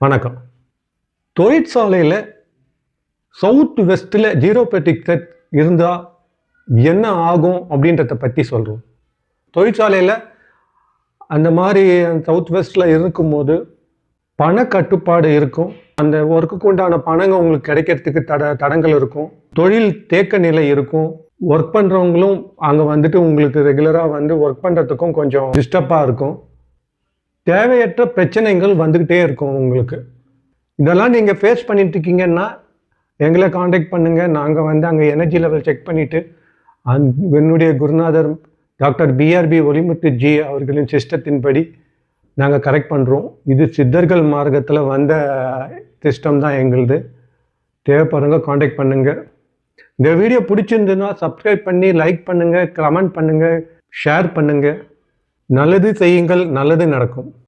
வணக்கம். தொழிற்சாலையில் south வெஸ்ட்டில் ஜீரோபேட்டிக் thread இருந்தால் என்ன ஆகும் அப்படின்றத பற்றி சொல்கிறோம். தொழிற்சாலையில் அந்த மாதிரி சவுத் வெஸ்ட்டில் இருக்கும்போது பண கட்டுப்பாடு இருக்கும். அந்த ஒர்க்குக்கு உண்டான பணங்க உங்களுக்கு கிடைக்கிறதுக்கு தடங்கள் இருக்கும். தொழில் தேக்க நிலை இருக்கும். ஒர்க் பண்ணுறவங்களும் அங்கே வந்துட்டு உங்களுக்கு ரெகுலராக வந்து ஒர்க் பண்ணுறதுக்கும் கொஞ்சம் டிஸ்டர்பாக இருக்கும். தேவையற்ற பிரச்சனைகள் வந்துக்கிட்டே இருக்கும் உங்களுக்கு. இதெல்லாம் நீங்கள் ஃபேஸ் பண்ணிட்டு இருக்கீங்கன்னா எங்களை காண்டாக்ட் பண்ணுங்கள். நாங்கள் வந்து அங்கே எனர்ஜி லெவல் செக் பண்ணிவிட்டு என்னுடைய குருநாதர் டாக்டர் பிஆர்பி ஒளிமுத்து ஜி அவர்களின் சிஸ்டத்தின்படி நாங்கள் கரெக்ட் பண்ணுறோம். இது சித்தர்கள் மார்க்கத்தில் வந்த சிஸ்டம் தான் எங்களுது. தேவைப்படுறவங்க காண்டாக்ட் பண்ணுங்கள். இந்த வீடியோ பிடிச்சிருந்துன்னா சப்ஸ்கிரைப் பண்ணி லைக் பண்ணுங்கள், கமெண்ட் பண்ணுங்கள், ஷேர் பண்ணுங்கள். நல்லது செய்யுங்கள், நல்லது நடக்கும்.